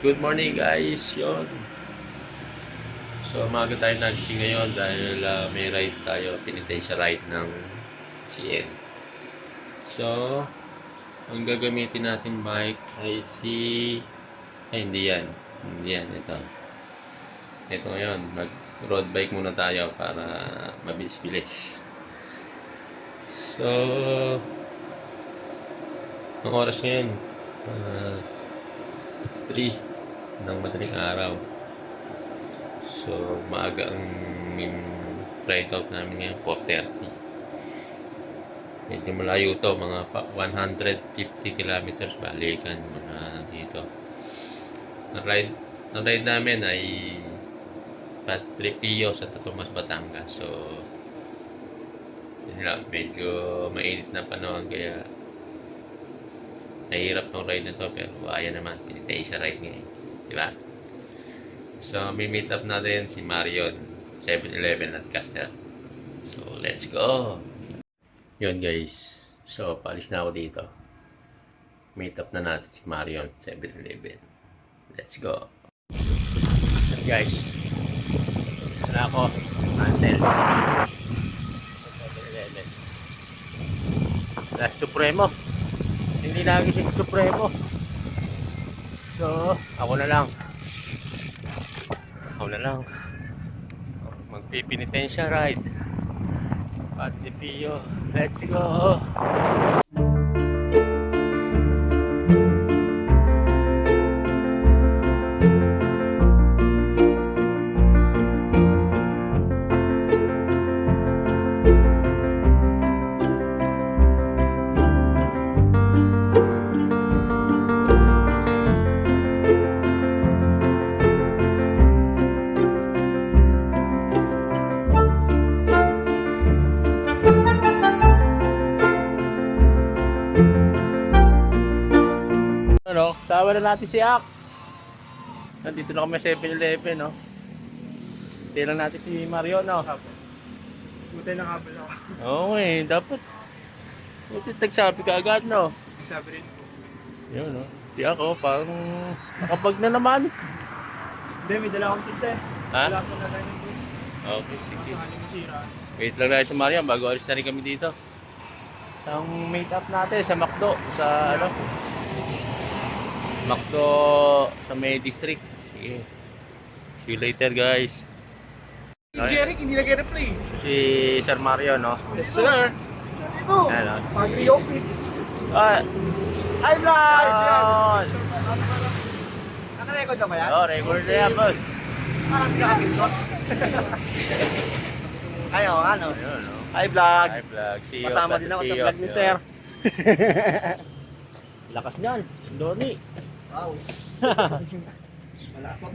Good morning guys, yon. So umaga tayo nagising ngayon dahil may ride tayo, pinintay sa ride ng CN. So, ang gagamitin natin bike ay hindi yan. Hindi yan, ito. Ito ngayon, mag road bike muna tayo para mabilis-bilis. So, ang oras ngayon, 3 ng madaling araw. So, maaga ang ride out namin ngayon, 4:30. Medyo malayo to, mga 150 kilometers balikan mga dito. Ang ride namin ay Tripio sa Tomas, Batangas. So, yun lang, medyo mainit na panahon kaya nahirap tong ride na to, pero kaya naman, pinitay sa ride ngayon. Diba? So, may meet up natin si Marion, 7-Eleven at Castel. So, let's go! Yun guys. So, paalis na ako dito. Meet up na natin si Marion, 7-Eleven. Let's go! Yun guys. Wala ako. Until 7-Eleven. Last Supremo. Hindi lagi si Supremo. So, ako na lang. Magpipinitensya ride. Pati Pio. Let's go! Sawa na natin si Ak. Nandito na kami sa 7-Eleven, no? Hintay lang natin si Mario, no? Butay ng kabel ako. Oo dapat. Buti tagsabi ka agad, no? Nagsabi rin po. Yun, no? Si Ak, parang nakabag na naman. Hindi, may dala akong tips eh. Ha? Wala ko na tayo ng tips. Okay, sige. Makahaling masira. Wait lang tayo sa Mario, bago alis na rin kami dito. Ang meet up natin sa McDo, sa ano? McDo sa May District. Sige. See you later, guys. Jeric, hindi nag-replay. Si Sir Mario, no? Yes, sir. Ito. Ano? Pag-i-office. Hi, vlog! Yun! Naka-record na ba yan? Oh, record na yan, boss. Parang gamit ko. Ayo, ano? Ayun, no? Hi, vlog. Hi, vlog. See you. Kasama din ako sa vlog ni sir. Lakas niyan, Doni. Wow. Malakas mo.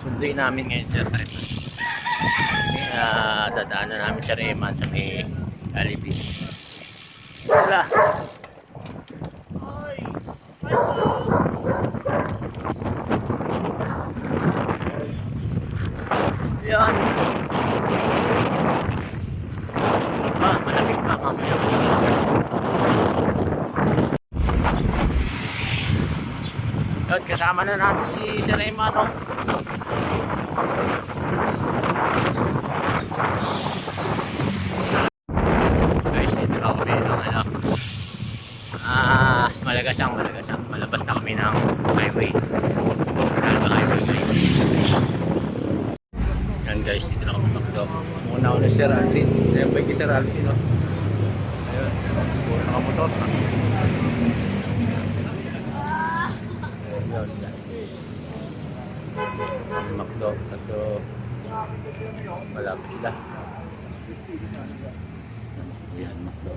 Sunduin namin ngayon sa Reman. Dadaanan namin sa Reman sa may Alibi. Wala. Yan. Malamig pa mamaya. Yan, kasama na natin si Sir Reman, no? Guys, dito na kami ng Malagasang. Malabas na kami ng highway. Highway guys. Yan guys, dito na kami McDo. Muna ako na Sir Alvin. Siyempre kay Sir Alvin, no? Ayun. Puro nakamotor. Ayun, guys. Ang McDo. Kaso wala pa sila. Yan, McDo.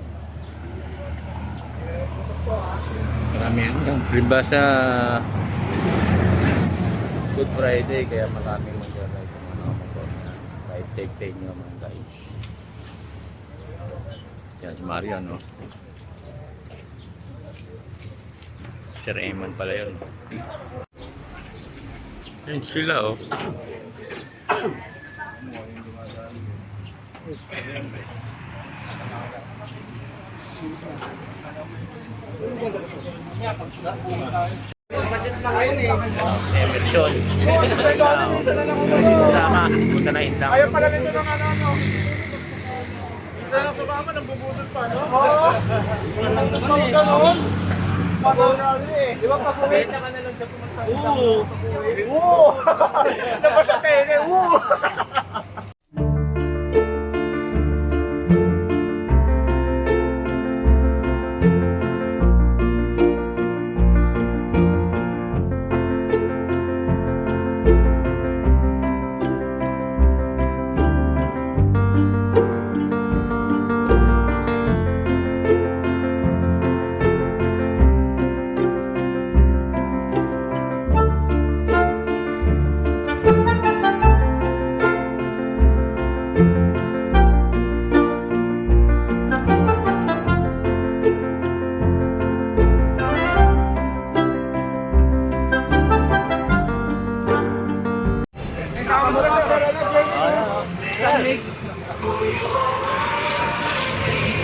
Maramihan yung priba sa Good Friday, kaya maraming mag-ride yung mga motor na ride safe sa inyo mga guys. Yan si Mario, no? Sir Eman pala yun. Yan sila, oh. Emerson. Sama, punta na Indang. Ayaw pala nito ng ano. Minsan lang sumama, nambubudol pa, no? Oo. Minsan lang naman eh. Ganoon. Pag-uwi eh. Di ba pag-uwi? Benta ka na lang siya pumunta. Oo. Oo. Napa sa tele. Oo.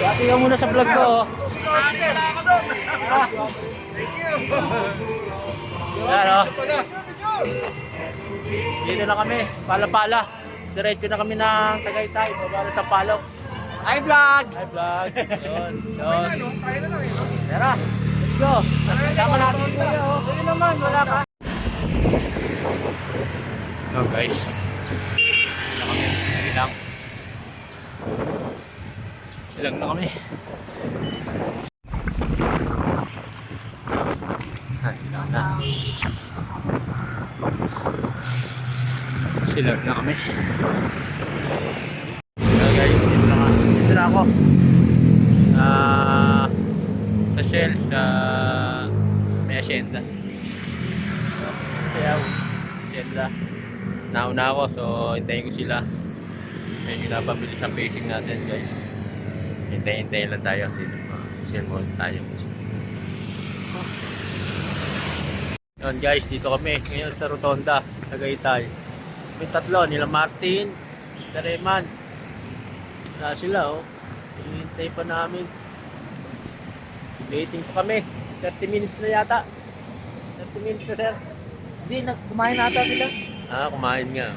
Dati ka muna sa vlog ko. Yan, oh. Dito na kami, pala-pala. Diretso na kami ng Tagaytay, babalo sa Palok. Hi vlog! Hi vlog. Yun, yun. Tara, let's go. Tama natin ito. Dito naman, wala ka. So guys, na kami, ilang. Ilang na kami. Silang na. Silang na kami. So guys, dito na ako. Sa Shell, sa may asyenda. Kaya, asyenda. Nauna ako, so hintayin ko sila. Medyo napabilis ang pacing natin guys. Hintayin lang tayo dito. Shell mall tayo. Yun guys, dito kami ngayon sa Rotonda, Tagaytay. May tatlo, nila Martin, Tareman. Wala sila, oh. Hihintay pa namin. Waiting pa kami. 30 minutes na yata. 30 minutes na, sir. Hindi, kumain nata sila. Kumain nga.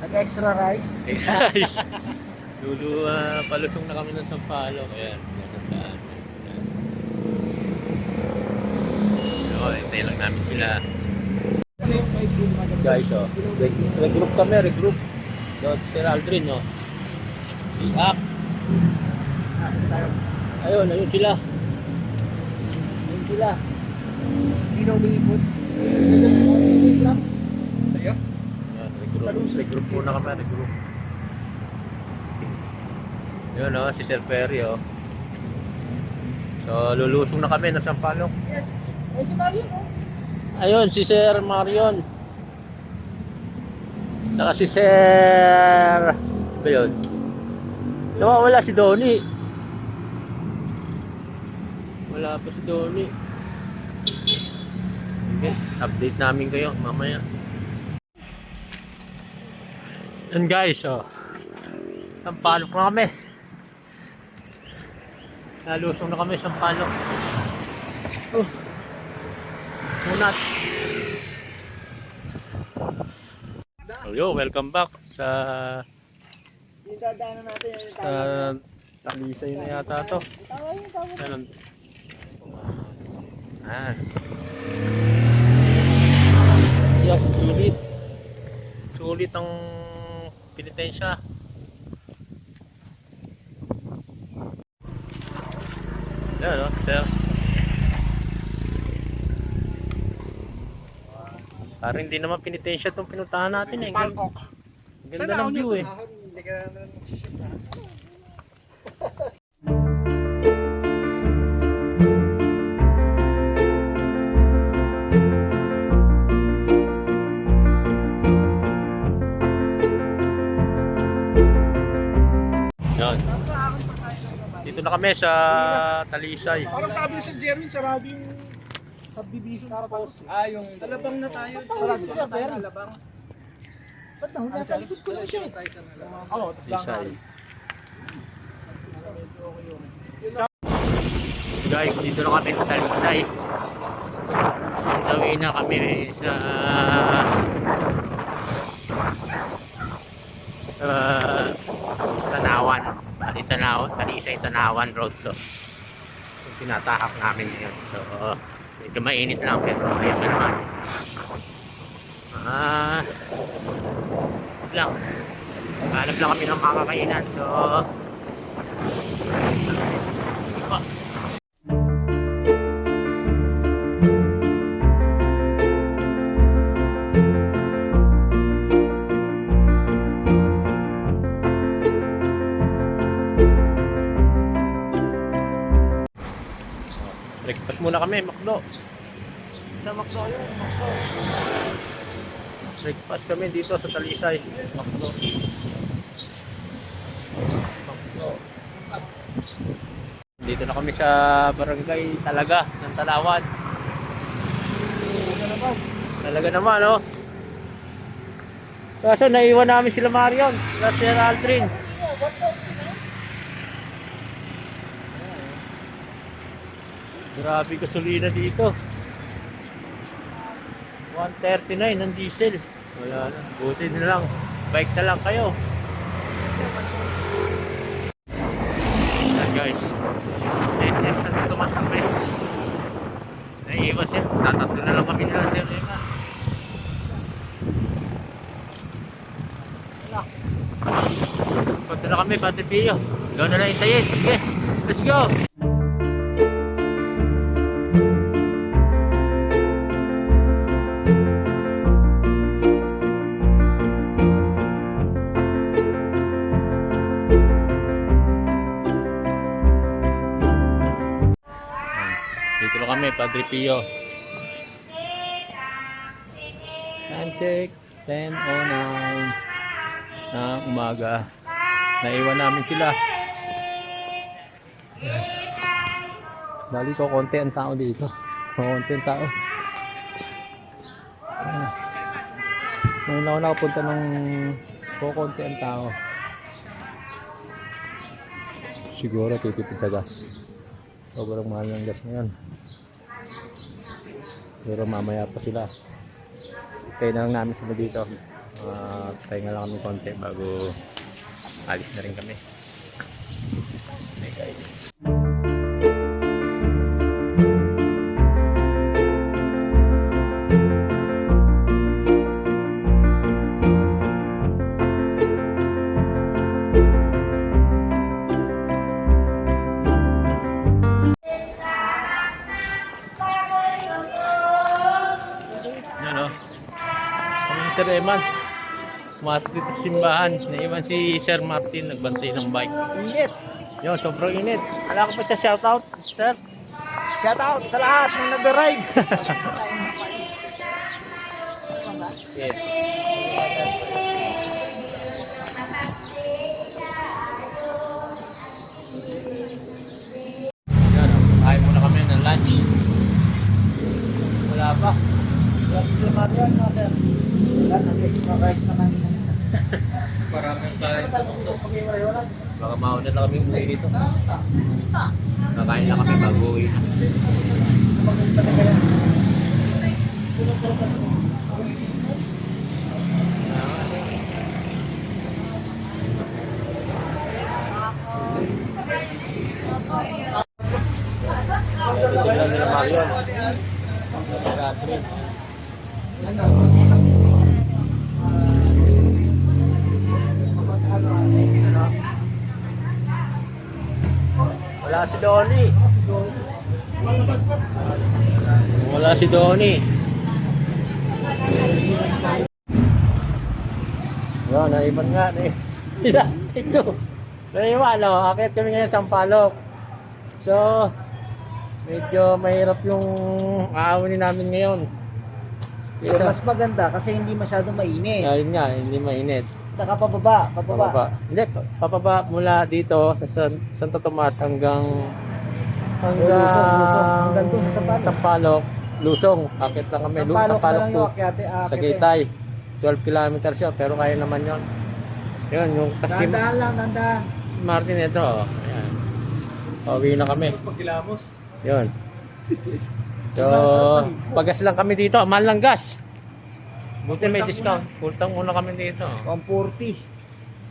Nag-extra rice. Guys, palusong na kami ng Sampaloc. Ayan, natandaan. Hintay lang namin sila. Guys, oh. Regroup kami, regroup. Doon si Sir Aldrin, oh. Iak. Ayun sila. Ayun sila. Hindi na umiipot. Sa'yo? Regroup muna kami, regroup. Yun, oh, si Sir Perry, oh. So, lulusong na kami ng Sampaloc. Yes. Ay, si Marion, oh. Ayun, si Sir Marion. Saka si Sir... Ba yun? Nawawala si Donnie. Wala pa si Donnie. Okay, update namin kayo mamaya. And guys, oh. Sampaloc na kami. Nalusong na kami sa Sampaloc. Munat. Yo, welcome back sa Dadaanan natin sa Talisay na yata to. Ganun. Yes, sulit. Sulit ang penitensya. Yan, no, sir. Parang hindi naman pinitensya itong pinuntahan natin eh. Bangkok. Ganda ng view eh. Hindi ka na magsiship na. Yan. Dito na kami sa Talisay. Parang sabi ni Sir Jerwin, sarado yung subdivision tapos. Yung talabang na tayo. Sarado siya, pero. Talabang. Ba't nahula sa likod ko lang siya? Oo, Talisay. Guys, dito na kami sa Talisay. Tawin na kami sa Tanawan. Talisay Tanawan Road to. Yung tinatahak namin yun. So, medyo mainit lang pero ayun na naman. Lang. Hanap lang kami ng makakainan. So, breakfast muna kami, Makdo. Sa Makdo yun, Makdo. Breakfast kami dito sa Talisay, Makdo. Makdo. Dito na kami sa barangay Talaga ng Talawan. Talaga naman, oh. Kaso naiwan namin sila Marion, sila Sir Aldrin. Grabe gasolina dito. 139 ng diesel. Wala na. Buti na lang. Bike na lang kayo. Yan guys. SM sa Tomas kami. Naiiwan siya. Tatatlo na lang kami nila Sir Lema. Wala. Punta na kami, Padre Pio. Ikaw na lang itayin. Sige. Let's go. Dito na kami, Padre Pio. Time check, 10:09 ng umaga. Naiwan namin sila. Bali ko, konti ang tao dito. Konti ang tao. Ngayon ako nakapunta ng konti ang tao. Siguro titipid sa gas. Sobrang mahal ng gas ngayon. Pero mamaya pa sila. Kaya na lang namin sila dito. Pahinga lang kami konti bago alis na rin kami. Okay guys. Sir Eman, pumasok dito sa simbahan. Naiwan si Sir Martin, nagbantay ng bike. Init. Yun, sobrang init. Wala ka pa siya shoutout, sir? Shout out sa lahat ng nag-ride. Yes. Yan, kain muna kami ng lunch. Wala pa. Wala sila Marion, no, sir? Wala, nag-extra rice na kanina. Maraming kain sa mundo. Baka mauna na kami umuwi dito. Kakain na kami bago uwi. Ito lang nila Marion. Catherine. Wala si Donnie. Wala si Donnie. Yun, naipan nga. Ito. Naiwan, no? Akit kami ngayon sa Sampaloc. So, medyo mahirap yung aawinin namin ngayon. Pero mas maganda kasi hindi masyado mainit. Ayun nga, hindi mainit. Saka pababa. Hindi, papaba mula dito sa Santo Tomas hanggang Lusong. Hanggang doon sa Sampaloc. Sampaloc, Lusong. Akit lang kami. Sampaloc na lang to yung akyate. Tagaytay. 12 kilometers yun, pero kaya naman yun. Yun, yung kasi Dandahan lang. Martin ito. Ayan. Pauwi na kami. Yun. So, pagas lang kami dito. Mahal lang gas. Buti may discount. Pultang muna kami dito. 140.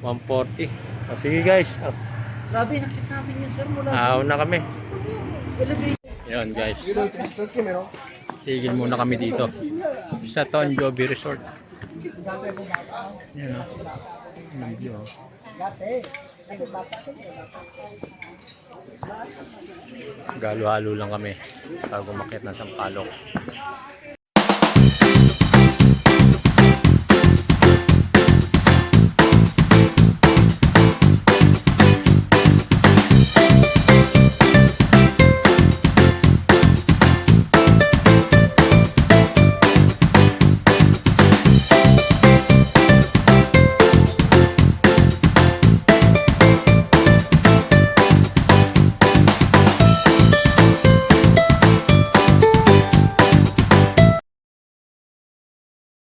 140. O, sige guys. Grabe, nakita natin yun, sir. Mula. Aaw na kami. Elevation. Yun guys. Tigil muna kami dito. Sa Ton Joby Resort. Yan o. Ang view o. Galo-halo lang kami bago makit na Sampaloc.